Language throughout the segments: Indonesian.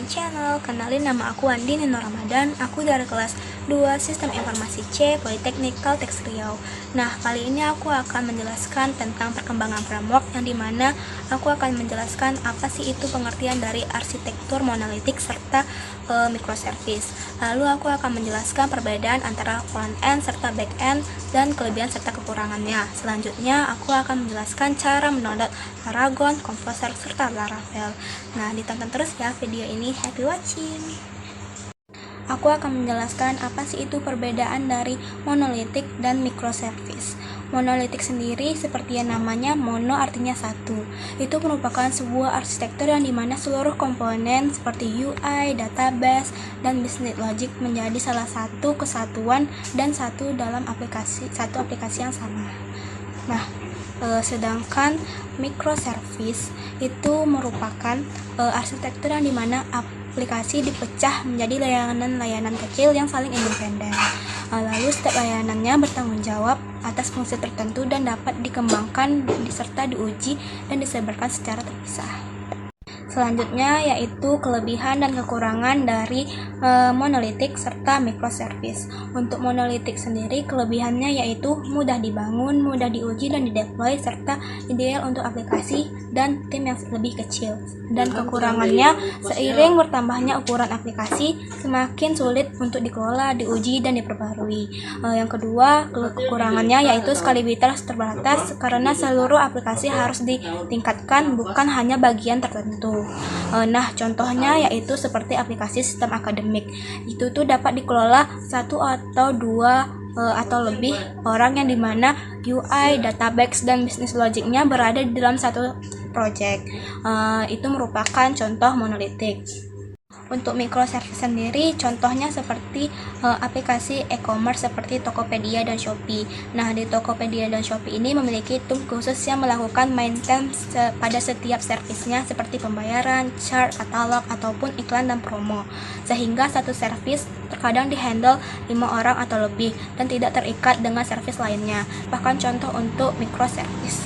my channel. Kenalin, nama aku Andini Nur Ramadan. Aku dari kelas 2 Sistem Informasi C Politeknik Kalteks Riau. Nah, kali ini aku akan menjelaskan tentang perkembangan framework, yang dimana aku akan menjelaskan apa sih itu pengertian dari arsitektur monolitik serta microservice. Lalu aku akan menjelaskan perbedaan antara front end serta back end dan kelebihan serta kekurangannya. Selanjutnya aku akan menjelaskan cara mendownload Laragon, Composer, serta Laravel. Nah, ditonton terus ya video ini. Happy watching! Aku akan menjelaskan apa sih itu perbedaan dari monolitik dan microservice. Monolitik sendiri seperti yang namanya, mono artinya satu. Itu merupakan sebuah arsitektur yang dimana seluruh komponen seperti UI, database, dan business logic menjadi salah satu kesatuan dan satu aplikasi yang sama. Nah, sedangkan microservice itu merupakan arsitektur yang dimana aplikasi dipecah menjadi layanan-layanan kecil yang saling independen. Lalu setiap layanannya bertanggung jawab atas fungsi tertentu dan dapat dikembangkan serta diuji dan disebarkan secara terpisah. Selanjutnya yaitu kelebihan dan kekurangan dari monolitik serta microservice. Untuk monolitik sendiri, kelebihannya yaitu mudah dibangun, mudah diuji dan dideploy, serta ideal untuk aplikasi dan tim yang lebih kecil. Dan kekurangannya, seiring bertambahnya ukuran aplikasi, semakin sulit untuk dikelola, diuji, dan diperbarui. Yang kedua, kekurangannya yaitu skalibilitas terbatas karena seluruh aplikasi harus ditingkatkan, bukan hanya bagian tertentu. Nah, contohnya yaitu seperti aplikasi sistem akademik. Itu tuh dapat dikelola satu atau dua atau lebih orang, yang dimana UI, database, dan business logicnya berada di dalam satu project. Itu merupakan contoh monolitik. Untuk microservice sendiri, contohnya seperti aplikasi e-commerce seperti Tokopedia dan Shopee. Nah, di Tokopedia dan Shopee ini memiliki tim khusus yang melakukan maintenance pada setiap servisnya seperti pembayaran, chart, katalog, ataupun iklan dan promo. Sehingga satu servis terkadang dihandle 5 orang atau lebih dan tidak terikat dengan servis lainnya. Bahkan contoh untuk microservice.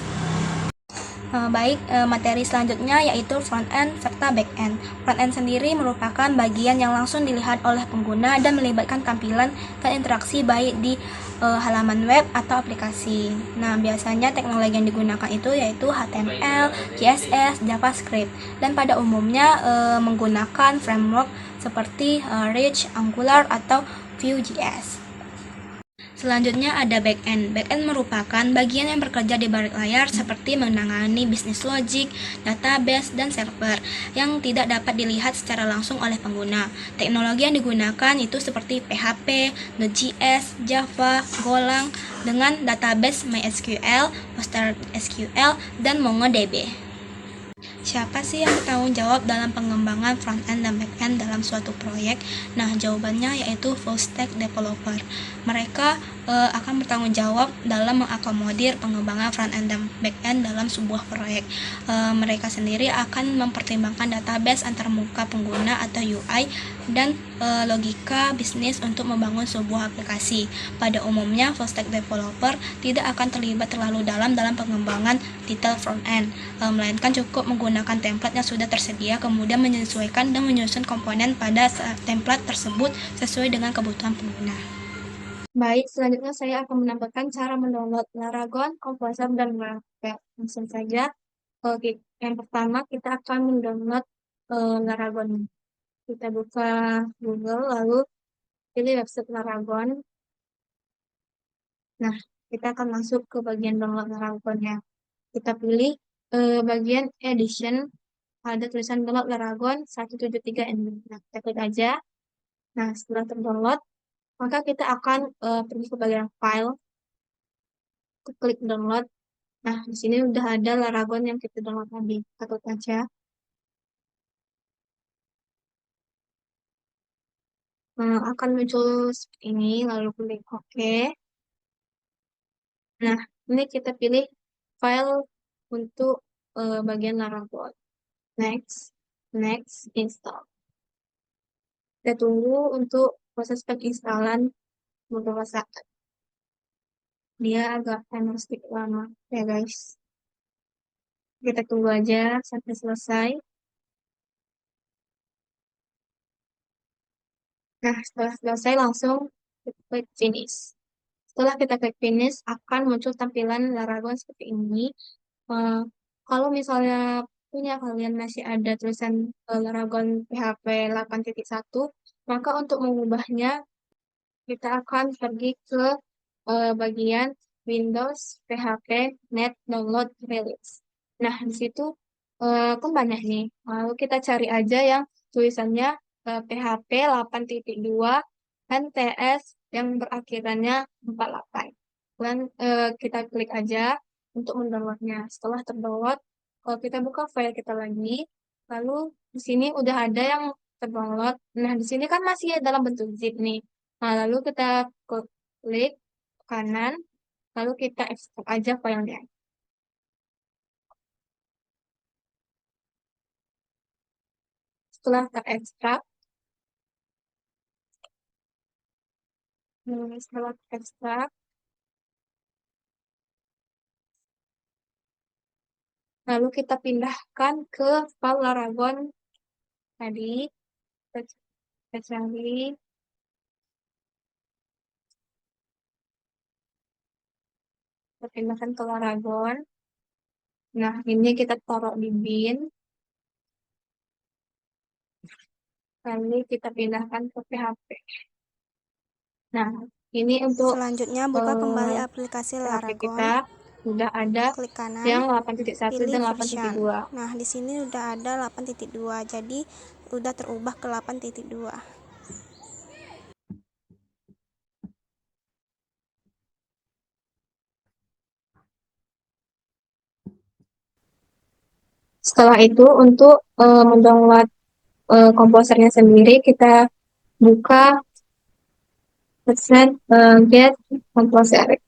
Materi selanjutnya yaitu front end serta back end. Front end sendiri merupakan bagian yang langsung dilihat oleh pengguna dan melibatkan tampilan dan interaksi baik di halaman web atau aplikasi. Nah, biasanya teknologi yang digunakan itu yaitu HTML, CSS, JavaScript, dan pada umumnya menggunakan framework seperti React, Angular, atau Vue.js. Selanjutnya ada back-end. Back-end merupakan bagian yang bekerja di balik layar seperti menangani bisnis logic, database, dan server yang tidak dapat dilihat secara langsung oleh pengguna. Teknologi yang digunakan itu seperti PHP, Node.js, Java, Golang, dengan database MySQL, PostgreSQL, dan MongoDB. Siapa sih yang bertanggung jawab dalam pengembangan front-end dan back-end dalam suatu proyek? Nah, jawabannya yaitu full stack developer. Mereka akan bertanggung jawab dalam mengakomodir pengembangan front-end dan back-end dalam sebuah proyek. Mereka sendiri akan mempertimbangkan database antarmuka pengguna atau UI dan logika bisnis untuk membangun sebuah aplikasi. Pada umumnya, full stack developer tidak akan terlibat terlalu dalam pengembangan detail front-end, melainkan cukup menggunakan template yang sudah tersedia, kemudian menyesuaikan dan menyusun komponen pada template tersebut sesuai dengan kebutuhan pengguna. Baik, selanjutnya saya akan menampilkan cara mendownload Laragon, Composer, dan Laravel. Langsung saja. Oke, yang pertama kita akan mendownload Laragon. Kita buka Google, lalu pilih website Laragon. Nah, kita akan masuk ke bagian download Laragonnya. Kita pilih bagian edition, ada tulisan download Laragon 173 MB. Nah, kita klik aja. Nah, setelah terdownload, maka kita akan pergi ke bagian file, klik download. Nah, di sini udah ada Laragon yang kita download tadi. Kita klik aja. Akan muncul seperti ini, lalu klik OK. Nah, ini kita pilih file untuk bagian Laragon. Next, install. Kita tunggu untuk proses penginstalan beberapa saat. Dia agak timer sedikit lama, ya guys. Kita tunggu aja sampai selesai. Nah, setelah selesai langsung klik finish. Setelah kita klik finish, akan muncul tampilan Laragon seperti ini. Eh, Kalau misalnya punya kalian masih ada tulisan Laragon PHP 8.1, maka untuk mengubahnya kita akan pergi ke bagian Windows PHP Net Download Release. Nah, di situ kan banyak nih. Lalu kita cari aja yang tulisannya PHP 8.2 dan TS yang berakhirannya 48. Dan kita klik aja untuk mendownloadnya. Setelah terdownload, kalau kita buka file kita lagi, lalu di sini udah ada yang terdownload. Nah, di sini kan masih dalam bentuk zip nih. Nah, lalu kita klik kanan, lalu kita ekspor aja filenya. Setelah terekstrak, setelah terekstrak, lalu kita pindahkan ke file Laragon tadi, kita cari, kita pindahkan ke Laragon. Nah, ini kita taruh di bin, lalu kita pindahkan ke PHP. Nah, ini untuk Selanjutnya buka kembali aplikasi PHP Laragon. kita sudah ada Klik kanan, yang 8.1 pilih dan version. 8.2. Nah, di sini udah ada 8.2, jadi udah terubah ke 8.2. Setelah itu untuk mendownload komposernya sendiri, kita buka website get komposer.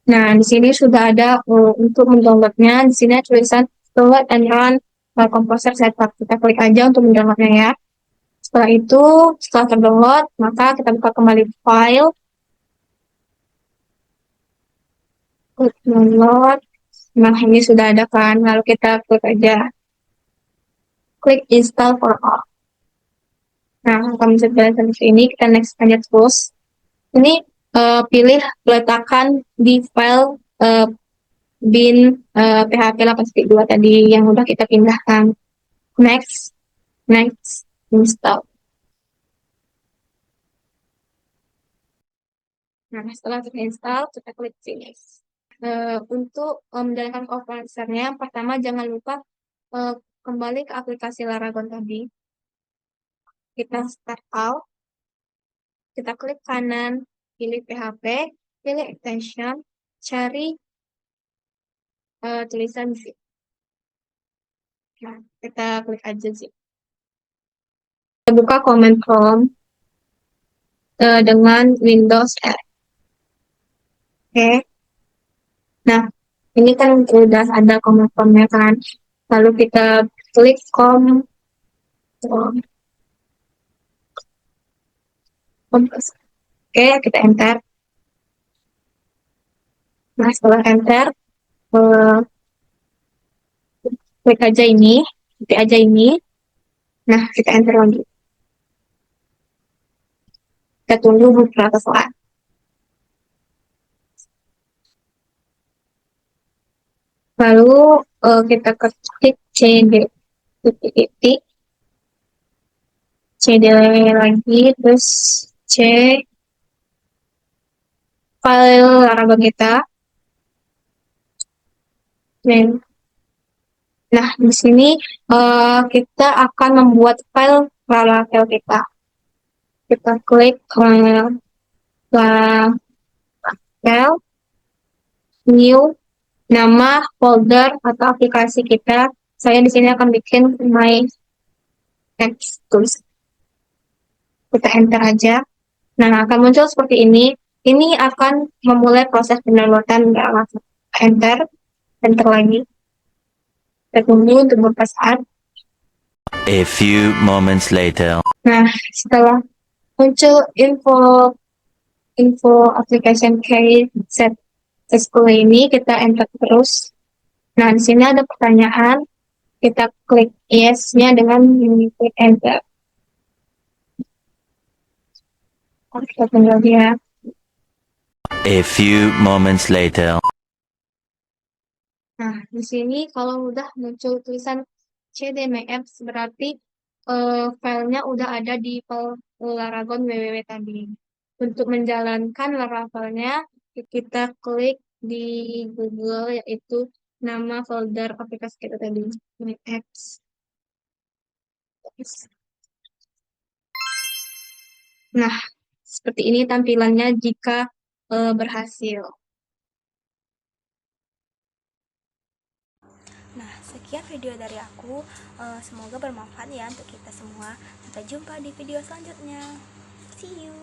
Nah, di sini sudah ada untuk mendownloadnya. Di sini ada tulisan download and run komposer setup. Kita klik aja untuk mendownloadnya ya. Setelah itu, setelah terdownload, maka kita buka kembali file, klik download. Nah, ini sudah ada kan. Lalu kita klik aja, klik install for all. Nah, akan muncul seperti ini. Kita next aja terus. Ini pilih letakkan di file bin PHP 8.2 tadi yang udah kita pindahkan. Next, next, install. Nah, setelah terinstall, kita klik finish. Untuk menjalankan komposernya, pertama jangan lupa kembali ke aplikasi Laragon tadi. Kita start out, kita klik kanan, pilih PHP, pilih extension, cari tulisan zip. Nah, kita klik aja zip. Kita buka command prompt dengan Windows R. Oke. Nah, ini kan udah ada command prompt-nya kan. Lalu kita klik Oke, kita enter. Nah, setelah enter, klik aja ini, ketik aja ini. Nah, kita enter lagi. Kita tunggu beberapa saat. Lalu kita ketik cd titik cd lagi, terus c file Laragon kita. Nah, di sini kita akan membuat file Laravel kita. Kita klik Laravel, new, nama folder atau aplikasi kita. Saya di sini akan bikin my text tools. Kita enter aja. Nah, akan muncul seperti ini. Ini akan memulai proses pendownloadan. Enter, enter lagi. Kita tunggu untuk beberapa saat. A few moments later. Nah, setelah muncul info application key set SQL ini, kita enter terus. Nah, di sini ada pertanyaan, Kita klik yes-nya dengan klik enter. Kita tunggu ya. A few moments later. Nah, di sini kalau udah muncul tulisan CDMF berarti filenya udah ada di Laragon www tadi. Untuk menjalankan Laravelnya, kita klik di Google yaitu nama folder aplikasi kita tadi, My Apps. Nah, seperti ini tampilannya jika berhasil. Nah, sekian video dari aku. Semoga bermanfaat ya untuk kita semua. Sampai jumpa di video selanjutnya. See you.